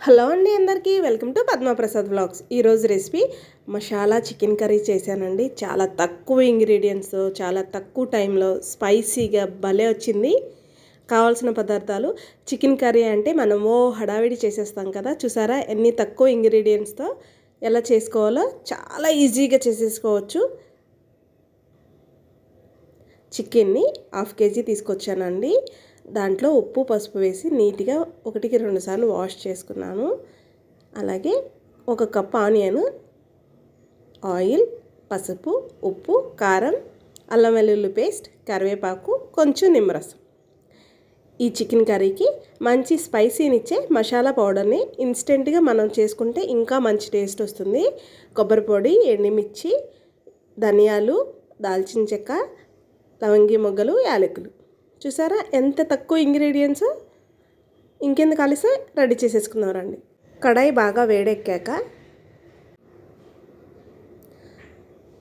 Hello అండి, అందరికీ welcome to Padma Prasad vlogs. ఈరోజు రెసిపీ మసాలా చికెన్ కర్రీ చేశానండి. చాలా తక్కువ ఇంగ్రీడియంట్స్, చాలా తక్కువ టైంలో స్పైసీగా భలే వచ్చింది. కావాల్సిన పదార్థాలు: చికెన్ కర్రీ అంటే మనము హడావిడి చేసేస్తాం కదా, చూసారా ఎన్ని తక్కువ ఇంగ్రీడియంట్స్తో ఎలా చేసుకోవాలో చాలా ఈజీగా చేసేసుకోవచ్చు. చికెన్ని 1/2 kg తీసుకొచ్చానండి. దాంట్లో ఉప్పు పసుపు వేసి నీట్గా 1-2 సార్లు వాష్ చేసుకున్నాను. అలాగే 1 కప్ ఆనియన్, ఆయిల్, పసుపు, ఉప్పు, కారం, అల్లం వెల్లుల్లి పేస్ట్, కరివేపాకు, కొంచెం నిమ్మరసం. ఈ చికెన్ కర్రీకి మంచి స్పైసీనిచ్చే మసాలా పౌడర్ని ఇన్స్టెంట్గా మనం చేసుకుంటే ఇంకా మంచి టేస్ట్ వస్తుంది. కొబ్బరి పొడి, ఎండుమిర్చి, ధనియాలు, దాల్చిన చెక్క, లవంగి మొగ్గలు, యాలకులు. చూసారా ఎంత తక్కువ ఇంగ్రీడియంట్స్. ఇంకెందుకు కలిసి రెడీ చేసేసుకుందాం రండి. కడాయి బాగా వేడెక్కాక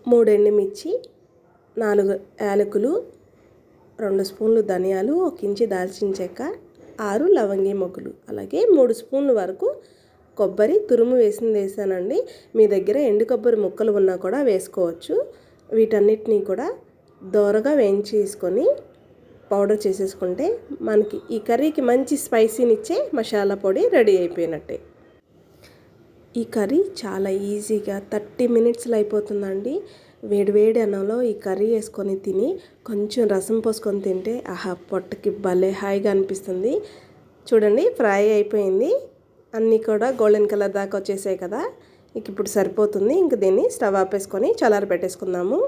3 ఎండుమిర్చి, 4 యాలకులు, 2 స్పూన్లు ధనియాలు, 1 ఇంచు దాల్చిన చెక్క, 6 లవంగి మొగ్గలు, అలాగే 3 స్పూన్ల వరకు కొబ్బరి తురుము వేసానండి. మీ దగ్గర ఎండు కొబ్బరి ముక్కలు ఉన్నా కూడా వేసుకోవచ్చు. వీటన్నిటినీ కూడా దోరగా వేయించేసుకొని పౌడర్ చేసేసుకుంటే మనకి ఈ కర్రీకి మంచి స్పైసీనిచ్చే మసాలా పొడి రెడీ అయిపోయినట్టే. ఈ కర్రీ చాలా ఈజీగా 30 మినిట్స్లో అయిపోతుందండి. వేడివేడి అన్నంలో ఈ కర్రీ వేసుకొని తిని కొంచెం రసం పోసుకొని తింటే పొట్టకి భలే హాయిగా అనిపిస్తుంది. చూడండి, ఫ్రై అయిపోయింది. అన్నీ కూడా గోల్డెన్ కలర్ దాకా వచ్చేసాయి కదా. ఇప్పుడు సరిపోతుంది. ఇంక దీన్ని స్టవ్ ఆపేసుకొని చల్లారి పెట్టేసుకుందాము.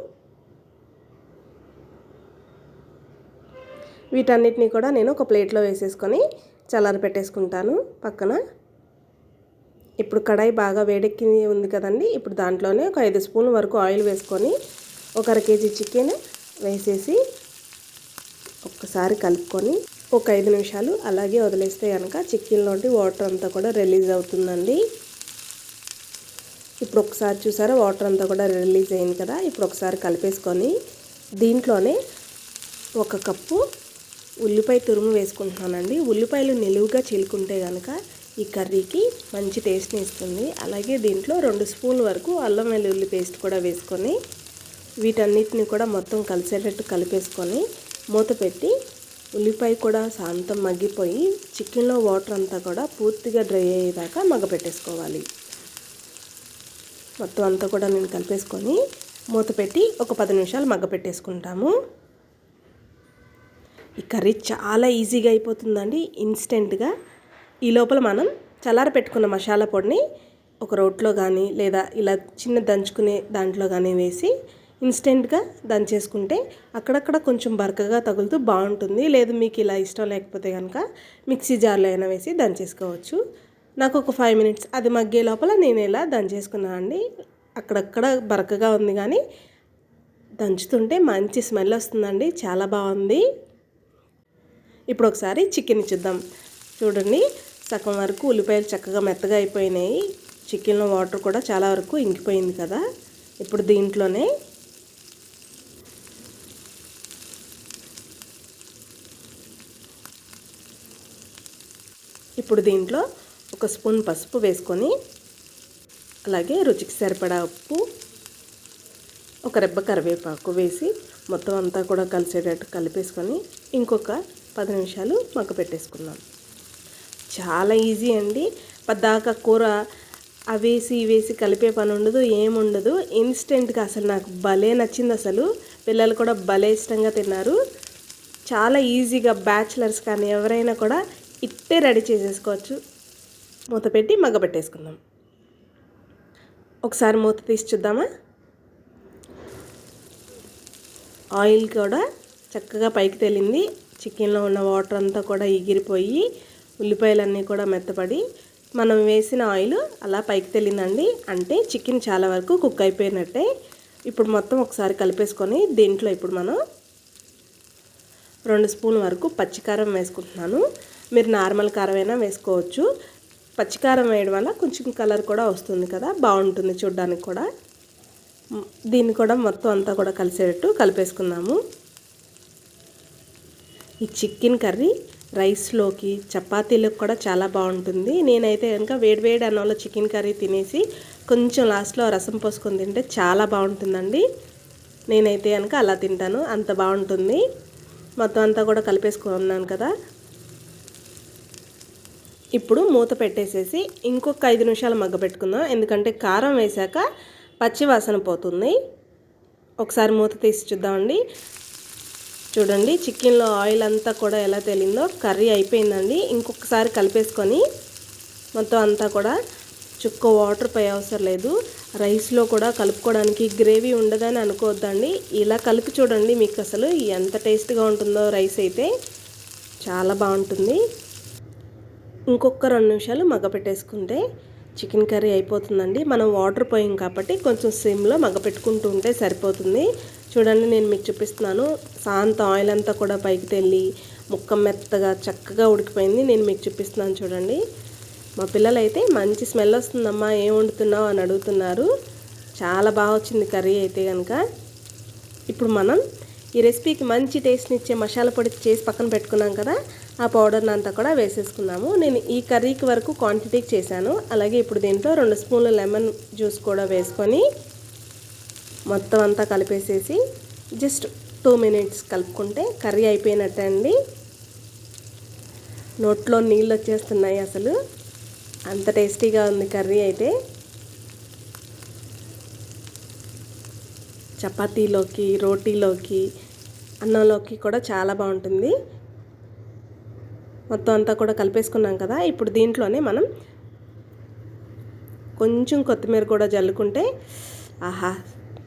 వీటన్నిటిని కూడా నేను ఒక ప్లేట్లో వేసేసుకొని చల్లారి పెట్టేసుకుంటాను పక్కన. ఇప్పుడు కడాయి బాగా వేడెక్కి ఉంది కదండి. ఇప్పుడు దాంట్లోనే ఒక 5 స్పూన్ల వరకు ఆయిల్ వేసుకొని 1/2 kg చికెన్ వేసేసి ఒక్కసారి కలుపుకొని ఒక 5 నిమిషాలు అలాగే వదిలేస్తే కనుక చికెన్లోని వాటర్ అంతా కూడా రిలీజ్ అవుతుందండి. ఇప్పుడు ఒకసారి చూసారా, వాటర్ అంతా కూడా రిలీజ్ అయింది కదా. ఇప్పుడు ఒకసారి కలిపేసుకొని దీంట్లోనే 1 కప్పు ఉల్లిపాయ తురుము వేసుకుంటున్నానండి. ఉల్లిపాయలు నిలువుగా చీలుకుంటే కనుక ఈ కర్రీకి మంచి టేస్ట్ని ఇస్తుంది. అలాగే దీంట్లో 2 స్పూన్ల వరకు అల్లం వెల్లుల్లి పేస్ట్ కూడా వేసుకొని వీటన్నిటిని కూడా మొత్తం కలిసేటట్టు కలిపేసుకొని మూత పెట్టి ఉల్లిపాయ కూడా శాంతం మగ్గిపోయి చికెన్లో వాటర్ అంతా కూడా పూర్తిగా డ్రై అయ్యేదాకా మగ్గపెట్టేసుకోవాలి. మొత్తం అంతా కూడా నేను కలిపేసుకొని మూత పెట్టి ఒక 10 నిమిషాలు మగ్గపెట్టేసుకుంటాము. ఈ కర్రీ చాలా ఈజీగా అయిపోతుందండి, ఇన్స్టెంట్గా. ఈ లోపల మనం చల్లార పెట్టుకున్న మసాలా పొడిని ఒక రోట్లో కానీ లేదా ఇలా చిన్న దంచుకునే దాంట్లో కానీ వేసి ఇన్స్టెంట్గా దంచేసుకుంటే అక్కడక్కడ కొంచెం బరకగా తగులుతూ బాగుంటుంది. లేదు మీకు ఇలా ఇష్టం లేకపోతే కనుక మిక్సీ జార్లో అయినా వేసి దంచేసుకోవచ్చు. నాకు ఒక 5 మినిట్స్ అది మగ్గే లోపల నేను ఇలా దంచేసుకున్నాను అండి. అక్కడక్కడ బరకగా ఉంది కానీ దంచుతుంటే మంచి స్మెల్ వస్తుందండి, చాలా బాగుంది. ఇప్పుడు ఒకసారి చికెన్ చూద్దాం. చూడండి, సగం వరకు ఉల్లిపాయలు చక్కగా మెత్తగా అయిపోయినాయి. చికెన్లో వాటర్ కూడా చాలా వరకు ఇంకిపోయింది కదా. ఇప్పుడు దీంట్లోనే ఒక స్పూన్ పసుపు వేసుకొని అలాగే రుచికి సరిపడా ఉప్పు, ఒక రెబ్బ కరివేపాకు వేసి మొత్తం అంతా కూడా కలిసేటట్టు కలిపేసుకొని ఇంకొక 10 నిమిషాలు మగ్గపెట్టేసుకుందాం. చాలా ఈజీ అండి. పద్దాక కూర అవేసి ఇవేసి కలిపే పని ఉండదు, ఏముండదు. ఇన్స్టెంట్గా అసలు నాకు భలే నచ్చింది. అసలు పిల్లలు కూడా భలే ఇష్టంగా తిన్నారు. చాలా ఈజీగా బ్యాచిలర్స్ కానీ ఎవరైనా కూడా ఇట్టే రెడీ చేసేసుకోవచ్చు. మూత పెట్టి మగ్గపెట్టేసుకుందాం. ఒకసారి మూత తీసి చూద్దామా. ఆయిల్ కూడా చక్కగా పైకి తేలింది. చికెన్లో ఉన్న వాటర్ అంతా కూడా ఎగిరిపోయి ఉల్లిపాయలన్నీ కూడా మెత్తపడి మనం వేసిన ఆయిల్ అలా పైకి తేలిందండి. అంటే చికెన్ చాలా వరకు కుక్ అయిపోయినట్టే. ఇప్పుడు మొత్తం ఒకసారి కలిపేసుకొని దీంట్లో ఇప్పుడు మనం 2 స్పూన్ల వరకు పచ్చికారం వేసుకుంటున్నాను. మీరు నార్మల్ కారం అయినా వేసుకోవచ్చు. పచ్చికారం వేయడం వల్ల కొంచెం కలర్ కూడా వస్తుంది కదా, బాగుంటుంది చూడడానికి కూడా. దీన్ని కూడా మొత్తం అంతా కూడా కలిసేటట్టు కలిపేసుకుందాము. ఈ చికెన్ కర్రీ రైస్లోకి చపాతీలకు కూడా చాలా బాగుంటుంది. నేనైతే కనుక వేడివేడి అన్నంలో చికెన్ కర్రీ తినేసి కొంచెం లాస్ట్లో రసం పోసుకొని తింటే చాలా బాగుంటుందండి. నేనైతే కనుక అలా తింటాను, అంత బాగుంటుంది. మొత్తం అంతా కూడా కలిపేసుకున్నాను కదా. ఇప్పుడు మూత పెట్టేసేసి ఇంకొక 5 నిమిషాలు మగ్గబెట్టుకుందాం. ఎందుకంటే కారం వేసాక పచ్చి వాసన పోతుంది. ఒకసారి మూత తీసి చూద్దామండి. చూడండి చికెన్లో ఆయిల్ అంతా కూడా ఎలా తేలిందో. కర్రీ అయిపోయిందండి. ఇంకొకసారి కలిపేసుకొని మొత్తం అంతా కూడా చుక్క వాటర్ పోయే అవసరం లేదు. రైస్లో కూడా కలుపుకోవడానికి గ్రేవీ ఉండదని అనుకోవద్దండి. ఇలా కలిపి చూడండి, మీకు అసలు ఎంత టేస్ట్గా ఉంటుందో. రైస్ అయితే చాలా బాగుంటుంది. ఇంకొక 2 నిమిషాలు మగ్గపెట్టేసుకుంటే చికెన్ కర్రీ అయిపోతుందండి. మనం వాటర్ పోయాం కాబట్టి కొంచెం సిమ్లో మగ్గపెట్టుకుంటూ ఉంటే సరిపోతుంది. చూడండి నేను మీకు చూపిస్తున్నాను. సాంత ఆయిల్ అంతా కూడా పైకి తెల్లి ముక్క మెత్తగా చక్కగా ఉడికిపోయింది. నేను మీకు చూపిస్తున్నాను చూడండి. మా పిల్లలు అయితే మంచి స్మెల్ వస్తుందమ్మా, ఏం వండుతున్నావు అని అడుగుతున్నారు. చాలా బాగా వచ్చింది కర్రీ అయితే కనుక. ఇప్పుడు మనం ఈ రెసిపీకి మంచి టేస్ట్ని ఇచ్చే మసాలా పొడి చేసి పక్కన పెట్టుకున్నాం కదా, ఆ పౌడర్ని అంతా కూడా వేసేసుకున్నాము. నేను ఈ కర్రీకి వరకు క్వాంటిటీకి చేశాను. అలాగే ఇప్పుడు దీంట్లో 2 స్పూన్ల లెమన్ జ్యూస్ కూడా వేసుకొని మొత్తం అంతా కలిపేసేసి జస్ట్ 2 మినిట్స్ కలుపుకుంటే కర్రీ అయిపోయినట్టే అండి. నోట్లో నీళ్ళు వచ్చేస్తున్నాయి అసలు, అంత టేస్టీగా ఉంది కర్రీ అయితే. చపాతీలోకి, రోటీలోకి, అన్నంలోకి కూడా చాలా బాగుంటుంది. మొత్తం అంతా కూడా కలిపేసుకున్నాం కదా. ఇప్పుడు దీంట్లోనే మనం కొంచెం కొత్తిమీర కూడా జల్లుకుంటే ఆహా,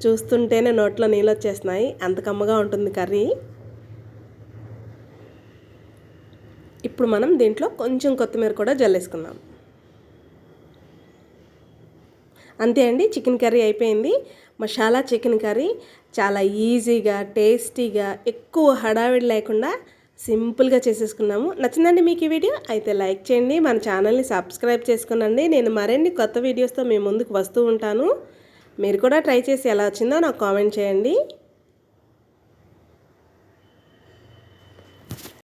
చూస్తుంటేనే నోట్లో నీళ్ళు వచ్చేస్తున్నాయి, అంత కమ్మగా ఉంటుంది కర్రీ. ఇప్పుడు మనం దీంట్లో కొంచెం కొత్తిమీర కూడా జల్లేసుకుందాం. అంతే అండి, చికెన్ కర్రీ అయిపోయింది. మసాలా చికెన్ కర్రీ చాలా ఈజీగా, టేస్టీగా, ఎక్కువ హడావిడి లేకుండా సింపుల్గా చేసేసుకున్నాము. నచ్చిందండి మీకు ఈ వీడియో? అయితే లైక్ చేయండి, మన ఛానల్ని సబ్స్క్రైబ్ చేసుకునండి. నేను మరిన్ని కొత్త వీడియోస్తో మీ ముందుకు వస్తూ ఉంటాను. మీరు కూడా ట్రై చేసి ఎలా వచ్చిందో నాకు కామెంట్ చేయండి.